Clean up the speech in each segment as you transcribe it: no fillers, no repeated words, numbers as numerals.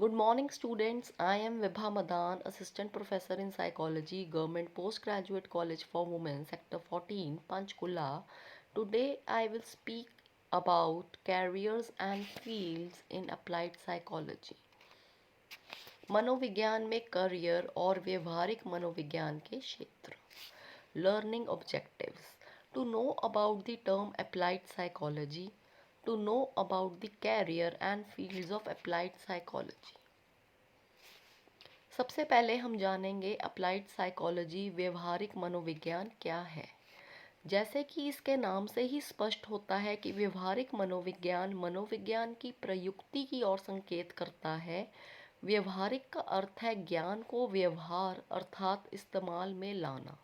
Good morning, students. I am Vibha Madan, Assistant Professor in Psychology, Government Postgraduate College for Women, Sector 14, Panchkula. Today, I will speak about careers and fields in applied psychology. मनोविज्ञान में career और व्यवहारिक मनोविज्ञान के क्षेत्र. Learning objectives. To know about the term applied psychology. To know about the career and fields of applied psychology. सबसे पहले हम जानेंगे अप्लाइड साइकोलॉजी व्यवहारिक मनोविज्ञान क्या है. जैसे कि इसके नाम से ही स्पष्ट होता है कि व्यवहारिक मनोविज्ञान मनोविज्ञान की प्रयुक्ति की ओर संकेत करता है. व्यवहारिक का अर्थ है ज्ञान को व्यवहार अर्थात इस्तेमाल में लाना.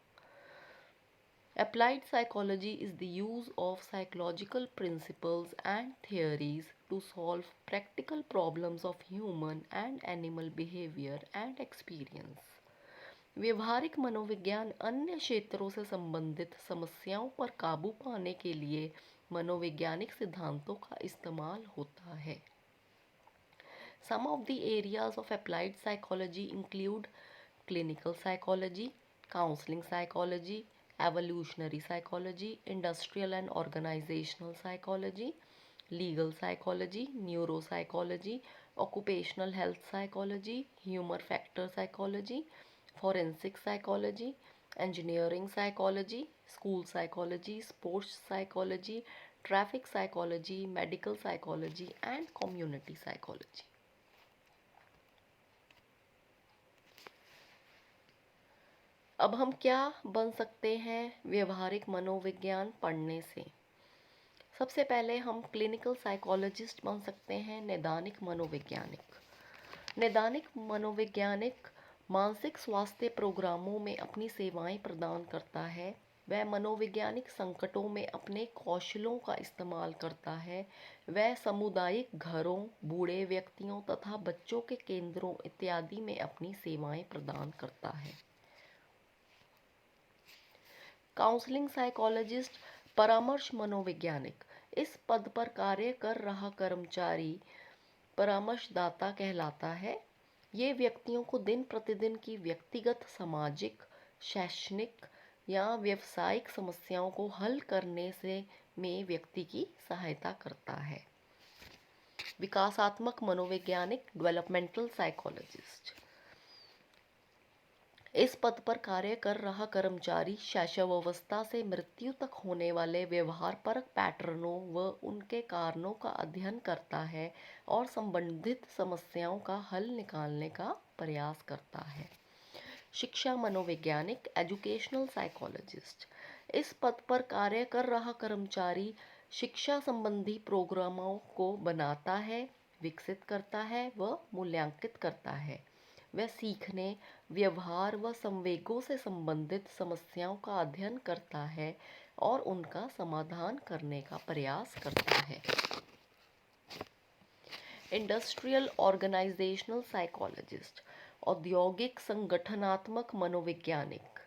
Applied psychology is the use of psychological principles and theories to solve practical problems of human and animal behavior and experience. व्यवहारिक मनोविज्ञान अन्य क्षेत्रों से संबंधित समस्याओं पर काबू पाने के लिए मनोवैज्ञानिक सिद्धांतों का इस्तेमाल होता है. Some of the areas of applied psychology include clinical psychology, counseling psychology, evolutionary psychology, industrial and organizational psychology, legal psychology, neuropsychology, occupational health psychology, human factor psychology, forensic psychology, engineering psychology, school psychology, sports psychology, traffic psychology, medical psychology, and community psychology. अब हम क्या बन सकते हैं व्यवहारिक मनोविज्ञान पढ़ने से. सबसे पहले हम क्लिनिकल साइकोलॉजिस्ट बन सकते हैं. नैदानिक मनोवैज्ञानिक. नैदानिक मनोवैज्ञानिक मानसिक स्वास्थ्य प्रोग्रामों में अपनी सेवाएं प्रदान करता है. वह मनोवैज्ञानिक संकटों में अपने कौशलों का इस्तेमाल करता है. वह सामुदायिक घरों, बूढ़े व्यक्तियों तथा बच्चों के केंद्रों इत्यादि में अपनी सेवाएं प्रदान करता है. काउंसलिंग साइकोलॉजिस्ट परामर्श मनोवैज्ञानिक. इस पद पर कार्य कर रहा कर्मचारी परामर्शदाता कहलाता है. ये व्यक्तियों को दिन प्रतिदिन की व्यक्तिगत, सामाजिक, शैक्षणिक या व्यावसायिक समस्याओं को हल करने से में व्यक्ति की सहायता करता है. विकासात्मक मनोवैज्ञानिक डेवलपमेंटल साइकोलॉजिस्ट. इस पद पर कार्य कर रहा कर्मचारी शैशवावस्था से मृत्यु तक होने वाले व्यवहारपरक पैटर्नों व उनके कारणों का अध्ययन करता है और संबंधित समस्याओं का हल निकालने का प्रयास करता है. शिक्षा मनोवैज्ञानिक एजुकेशनल साइकोलॉजिस्ट. इस पद पर कार्य कर रहा कर्मचारी शिक्षा संबंधी प्रोग्रामों को बनाता है, विकसित करता है व मूल्यांकित करता है. वह सीखने, व्यवहार व संवेगों से संबंधित समस्याओं का अध्ययन करता है और उनका समाधान करने का प्रयास करता है. Industrial organisational psychologist. औद्योगिक संगठनात्मक मनोवैज्ञानिक.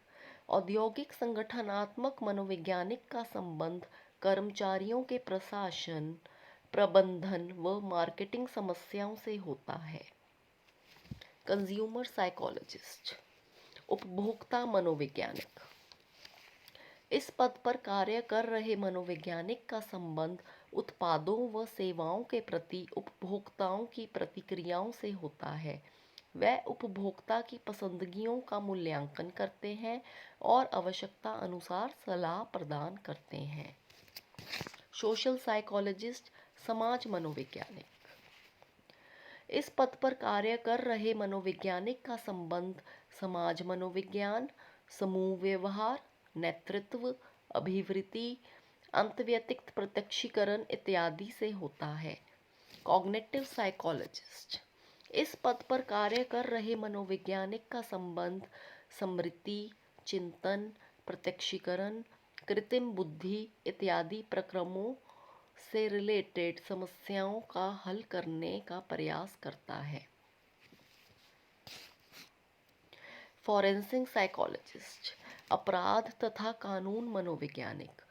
औद्योगिक संगठनात्मक मनोवैज्ञानिक का संबंध कर्मचारियों के प्रशासन, प्रबंधन व मार्केटिंग समस्याओं से होता है. Consumer psychologist. उपभोक्ता मनोवैज्ञानिक. इस पद पर कार्य कर रहे मनोवैज्ञानिक का संबंध उत्पादों व सेवाओं के प्रति उपभोक्ताओं की प्रतिक्रियाओं से होता है. वह उपभोक्ता की पसंदगियों का मूल्यांकन करते हैं और आवश्यकता अनुसार सलाह प्रदान करते हैं. Social psychologist. समाज मनोवैज्ञानिक. इस पद पर कार्य कर रहे मनोवैज्ञानिक का संबंध समाज मनोविज्ञान, समूह व्यवहार, नेतृत्व, अभिवृत्ति, अंतर्व्यक्तिगत प्रत्यक्षीकरण इत्यादि से होता है. Cognitive psychologist. इस पद पर कार्य कर रहे मनोवैज्ञानिक का संबंध स्मृति, चिंतन, प्रत्यक्षीकरण, कृत्रिम बुद्धि इत्यादि प्रक्रमों से रिलेटेड समस्याओं का हल करने का प्रयास करता है. Forensic psychologist. अपराध तथा कानून मनोवैज्ञानिक.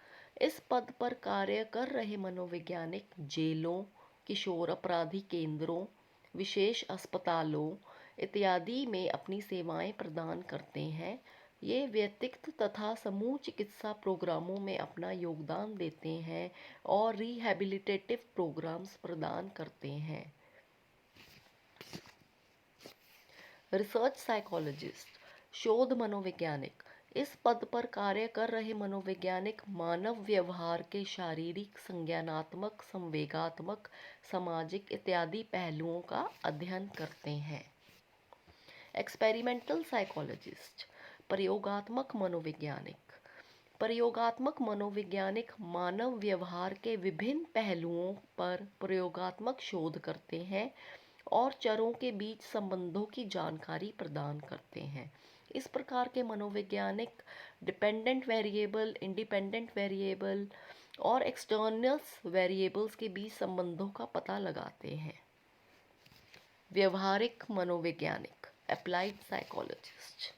इस पद पर कार्य कर रहे मनोवैज्ञानिक जेलों, किशोर अपराधी केंद्रों, विशेष अस्पतालों इत्यादि में अपनी सेवाएं प्रदान करते हैं। ये व्यक्तिगत तथा समूह चिकित्सा प्रोग्रामों में अपना योगदान देते हैं और रिहैबिलिटेटिव प्रोग्राम्स प्रदान करते हैं। रिसर्च साइकोलॉजिस्ट, शोध मनोवैज्ञानिक, इस पद पर कार्य कर रहे मनोवैज्ञानिक मानव व्यवहार के शारीरिक, संज्ञानात्मक, संवेगात्मक, सामाजिक इत्यादि पहलुओं का अध्ययन करते हैं। एक्सपेरिमेंटल साइकोलॉजिस्ट, प्रयोगात्मक मनोवैज्ञानिक, प्रयोगात्मक मनोवैज्ञानिक मानव व्यवहार के विभिन्न पहलुओं पर प्रयोगात्मक शोध करते हैं और चरों के बीच संबंधों की जानकारी प्रदान करते हैं। इस प्रकार के मनोवैज्ञानिक डिपेंडेंट वेरिएबल, इंडिपेंडेंट वेरिएबल और एक्सटर्नस वेरिएबल्स के बीच संबंधों का पता लगाते हैं। व्यवहारिक मनोवैज्ञानिक, अप्लाइड साइकोलॉजिस्ट,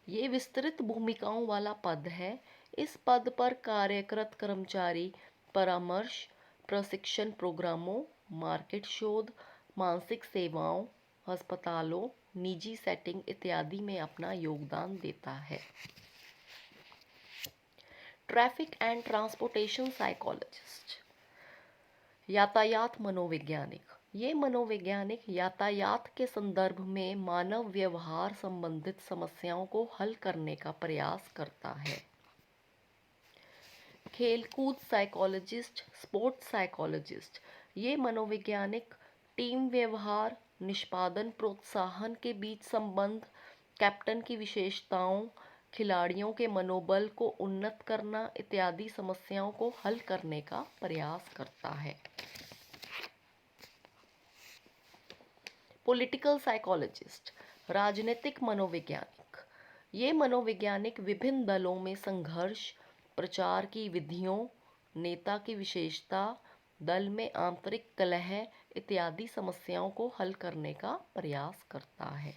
ये विस्तृत भूमिकाओं वाला पद है। इस पद पर कार्यरत कर्मचारी परामर्श, प्रशिक्षण प्रोग्रामों, मार्केट शोध, मानसिक सेवाओं, अस्पतालों, निजी सेटिंग इत्यादि में अपना योगदान देता है। ट्रैफिक एंड ट्रांसपोर्टेशन साइकोलॉजिस्ट, यातायात मनोवैज्ञानिक, ये मनोवैज्ञानिक यातायात के संदर्भ में मानव व्यवहार संबंधित समस्याओं को हल करने का प्रयास करता है। खेलकूद साइकोलॉजिस्ट, स्पोर्ट्स साइकोलॉजिस्ट, ये मनोवैज्ञानिक टीम व्यवहार, निष्पादन प्रोत्साहन के बीच संबंध, कैप्टन की विशेषताओं, खिलाड़ियों के मनोबल को उन्नत करना इत्यादि समस्याओं को हल करने का प्रयास करता है। पॉलिटिकल साइकोलॉजिस्ट, राजनीतिक मनोवैज्ञानिक, ये मनोवैज्ञानिक विभिन्न दलों में संघर्ष, प्रचार की विधियों, नेता की विशेषता, दल में आंतरिक कलह इत्यादि समस्याओं को हल करने का प्रयास करता है।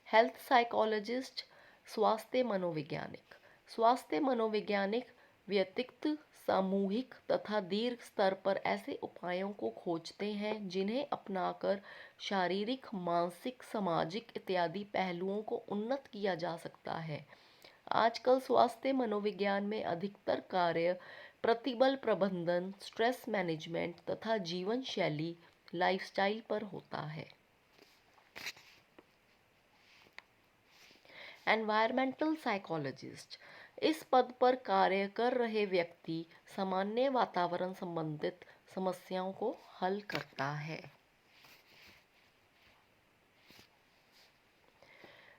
हेल्थ साइकोलॉजिस्ट, स्वास्थ्य मनोवैज्ञानिक, स्वास्थ्य मनोवैज्ञानिक व्यक्तिगत, सामूहिक तथा दीर्घ स्तर पर ऐसे उपायों को खोजते हैं जिन्हें अपनाकर शारीरिक, मानसिक, सामाजिक इत्यादि पहलुओं को उन्नत किया जा सकता है। आजकल स्वास्थ्य मनोविज्ञान में अधिकतर कार्य प्रतिबल प्रबंधन, स्ट्रेस मैनेजमेंट तथा जीवन शैली, लाइफस्टाइल पर होता है। एनवायरमेंटल साइकोलॉजिस्ट, इस पद पर कार्य कर रहे व्यक्ति सामान्य वातावरण संबंधित समस्याओं को हल करता है।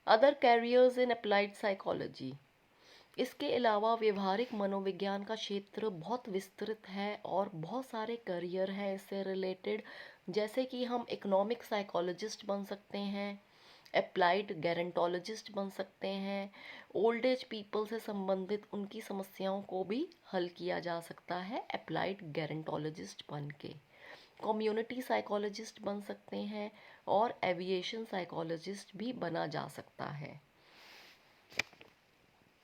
Other carriers in applied psychology, इसके अलावा व्यवहारिक मनोविज्ञान का क्षेत्र बहुत विस्तृत है और बहुत सारे करियर हैं इससे रिलेटेड, जैसे कि हम इकोनॉमिक साइकोलॉजिस्ट बन सकते हैं, अप्लाइड गेरेंटोलॉजिस्ट बन सकते हैं, ओल्ड एज पीपल से संबंधित उनकी समस्याओं को भी हल किया जा सकता है अप्लाइड गेरेंटोलॉजिस्ट बन के, कम्युनिटी साइकोलॉजिस्ट बन सकते हैं और एविएशन साइकोलॉजिस्ट भी बना जा सकता है।